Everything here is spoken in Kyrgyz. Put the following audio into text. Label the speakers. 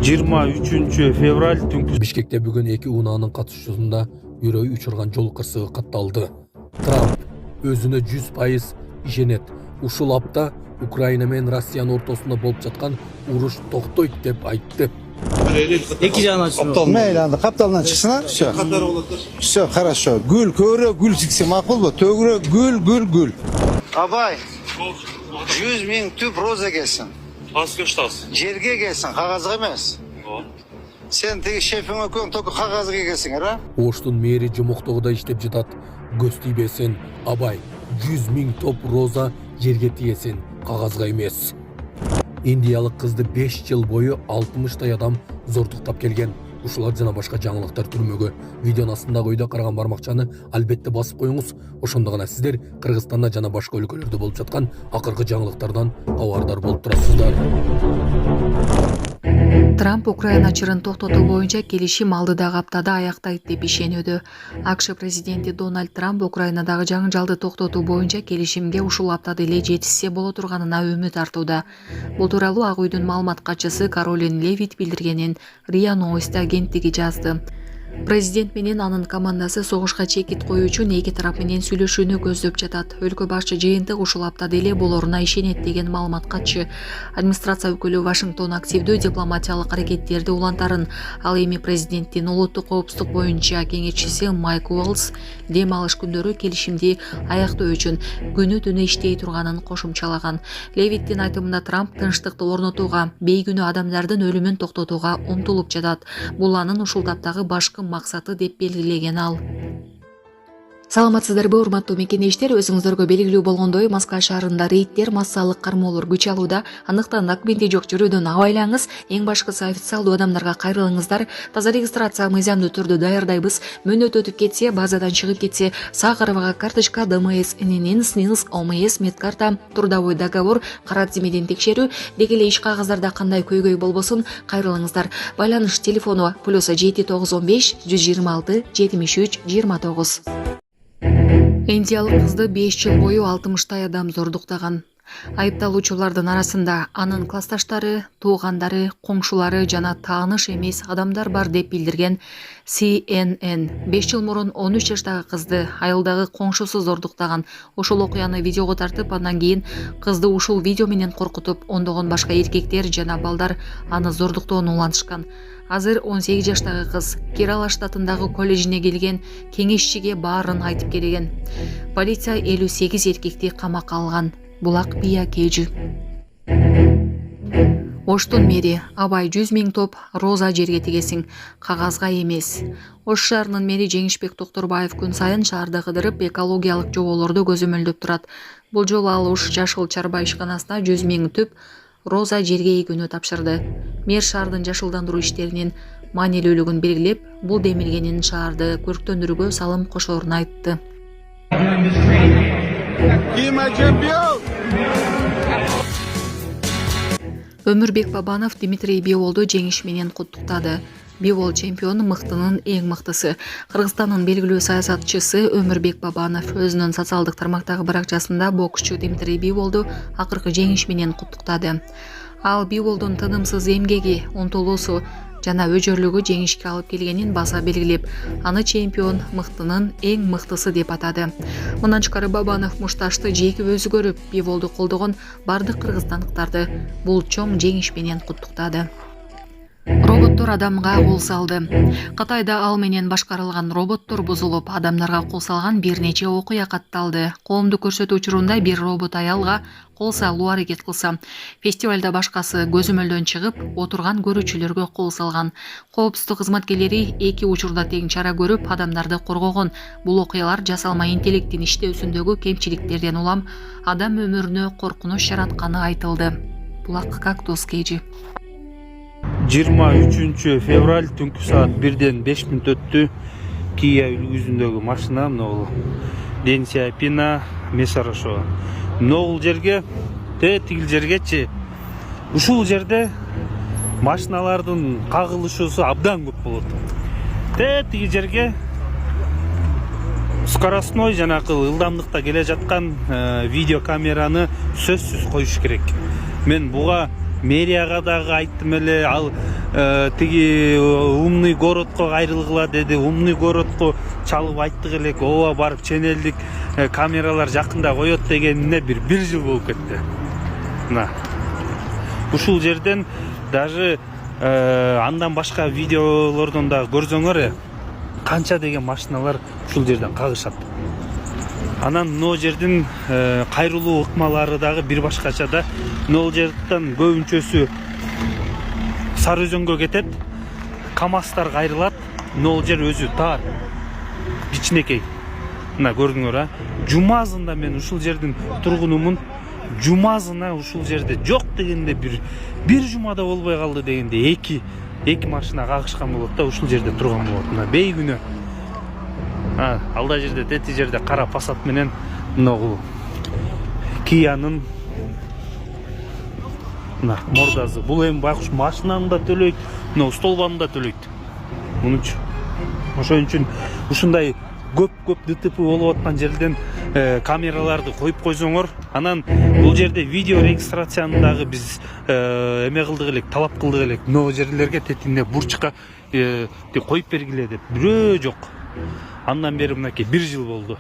Speaker 1: 23 fevral түнкү
Speaker 2: Бишкекте бүгүн эки унаанын катышуусунда үрөй учурган жол кырсыгы катталды. Трамп өзүнө 100% ишенет. Ушул апта Украина менен Россиянын ортосунда болуп жаткан уруш токтойт деп айтты.
Speaker 3: Эки жагынан чыксын.
Speaker 4: Мейлі, капталынан чыксына. Все, хорошо. Гүл, көрө, гүл чыксын, макулбу? Төгүрө, гүл. Абай, 100 000 түп роза келсин.
Speaker 5: Аз көштас.
Speaker 4: Жерге келсин, кагазга эмес. Сен тиги шефиң экөөң только кагазга келсиңер, а?
Speaker 2: Оштун мэри жумуктогуда иштеп жатат. Көз тийбесин. Абай, 100 000 топ роза жерге тиесин, кагазга эмес. Индиялык кызды 5 жыл бою 60 адам зордуктап келген. Ушулар жана башка жаңылыктар түрмөгө. Видеонун астындагы үйдө караган бармакчаны албетте басып коюңуз. Ошондо гана сиздер Кыргызстанда жана башка өлкөлөрдө болуп жаткан акыркы жаңылыктардан кабардар болуп турасыздар.
Speaker 6: Трамп Украина чырын токтотуу боюнча келишим алдыдагы аптада аяктайт деп ишенүүдө. АКШ президенти Дональд Трамп Украинадагы жаңжалды токтотуу боюнча келишимге ушул аптада эле жетишсе боло турганына үмүт артууда. Бул тууралуу Ак үйдүн маалымат катчысы Каролин Левит билдиргенин РИА Новости агенттиги жазды. Президент менен анын командасы согушка чекит коюу үчүн эки тарап менен сүйлөшүүнү көздөп жатат. Өлкө башчы жыйынтык ушул аптада эле болоруна ишенет деген маалымат катчы. Администрация өкүлү Вашингтон активдүү дипломатиялык аракеттерди улантарын, ал эми президенттин улуттук коопсуздук боюнча кеңешчиси Майк Уолс дем алыш күндөрү келишимди аяктоо үчүн күнү түнү иштей турганын кошумчалаган. Левиттин айтымында Трамп тынчтыкты орнотууга, бейгүнөө адамдардын өлүмүн токтотууга умтулуп жатат. Бул анын ушул таптагы башкы максаты деп белгилеген ал. Саламатсыздарбы, урматтуу мекендештер, өзүңүздөргө белгилүү болгондой Москва шаарында рейдтер, массалык кармоолор күч алууда. Андыктан документи жок жүрүүдөн абайлаңыз. Эң башкысы официалдуу адамдарга кайрылыңыздар. Таза регистрация мыйзамдуу түрдө даярдайбыз. Мөөнөт өтүп кетсе, базадан чыгып кетсе, сакырова карточка, ДМС, ННН, СНИЛС, ОМС, медкарта, трудовой договор, кара тизмеден текшерүү, деги эле иш кагаздарда кандай көйгөй болбосун кайрылыңыздар. Байланыш телефону +7 915 126 73 29. Индиялык кызды 5 жыл бою 60 адам зордуктаган. Айыпталуучулардын арасында анын классташтары, туугандары, коңшулары жана тааныш эмес адамдар бар деп билдирген CNN. 5 жыл мурун 13 жаштагы кызды айылдагы коңшусу зордуктаган. Ошол окуяны видеого тартып, андан кийин кызды ушул видео менен коркутуп, ондогон башка эркектер жана балдар аны зордуктоону улантышкан. Азыр 18 жаштагы кыз Керала штатындагы колледжине келген, кеңешчиге баарын айтып келген. Полиция 58 эркекти камакка алган. Булак бия кежи. Оштун мэри: Абай, 100 000 топ роза жерге тигесиң, кагазга эмес. Ош шаарынын мэри Жеңишбек Токторбаев күн сайын шаарды кыдырып, экологиялык жоболорду көзөмөлдөп турат. Бул жолу ал Ош жашыл чарба ишканасына 100 000 түп роза жерге эгүүнү тапшырды. Мэр шаардын жашылдандыруу иштеринин маанилүүлүгүн белгилеп, бул демилгенин шаарды көрктөндүрүүгө салым кошоорун айтты. Өмүрбек Бабанов Дмитрий Биолду жеңиш менен куттуктады. Биол чемпион, мыктынын эң мыктысы. Кыргызстандын белгилүү саясатчысы Өмүрбек Бабанов өзүнүн социалдык тармактагы баракчасында боксчу Дмитрий Биолду акыркы жеңиш менен куттуктады. Ал Биолдун тынымсыз эмгеги, умтулуусу жана өжөрлүгү жеңишке алып келгенин баса белгилеп, аны чемпион, мыктынын эң мыктысы деп атады. Мындан тышкары Бабанов мушташты жеки өзү көрүп, Биолду колдогон бардык кыргызстандыктарды бул чоң жеңиш менен куттуктады. Роботтор адамга кол салды. Кытайда ал менен башкарылган роботтор бузулуп, адамдарга кол салган бир нече окуя катталды. Коомдук көрсөтүү учурунда бир робот аялга кол салуу аракет кылса, фестивалда башкасы көзөмөлдөн чыгып, отурган көрүүчүлөргө кол салган. Коопсуздук кызматкерлери эки учурда тең чара көрүп, адамдарды коргогон. Бул окуялар жасалма интеллекттин иштөөсүндөгү кемчиликтерден улам адам өмүрүнө коркунуч жаратканы айтылды. Булак кактус кежи.
Speaker 1: 23 fevral түнкү саат 1-ден 5 мүнөт өттү. Кия үлгүзүндөгү машина могул Ден Сяопина Месарашо. Могул жерге, тигил жергечи. Ушул жерде машиналардын кагылышуусу абдан көп болот. Тиги жерге скоростной жанакы ылдамдыкта келе жаткан видео камераны сөзсүз коюш керек. Мен буга мэрияга дагы айттым эле, ал тиги умный городко кайрылгыла деди. Умный городко чалып айттык элек, ооба барып ченелдик, камералар жакында коет дегенине бир жыл болуп кетти. Мына ушул жерден даже андан башка видеолордон да көрсөңөр, канча деген машиналар ушул жерден кагышат. Анан мына жердин кайрылуу ыкмалары дагы бир башкача да. Мына жерден көбүнчөсү Сары Өзөнгө кетет, КамАЗдар кайрылат. Мына жер өзү тар, кичинекей. Мына көрдүңөр, жумазында мен ушул жердин тургунумун. Жумазына ушул жерде жок дегенде бир жумада болбой калды дегенде эки машина кагышкан болот да, ушул жерде турган болот. Мына бейгүнө. Алда жерде, тети жерде кара Passat менен мына Киянын мына мордасы. Бул эми байкуш машинаны да төлөйт, мына столбаны да төлөйт. Мунучу. Ошон үчүн ушундай көп ДТП болуп аткан жерден камераларды коюп койсоңор, анан бул жерде видео регистрацияны дагы биз эме кылдык элек, талап кылдык элек. Мына жерлерге тетине бурчка коюп бергиле деп. Бирөө жок. Андан бери мынакей 1 жыл болду.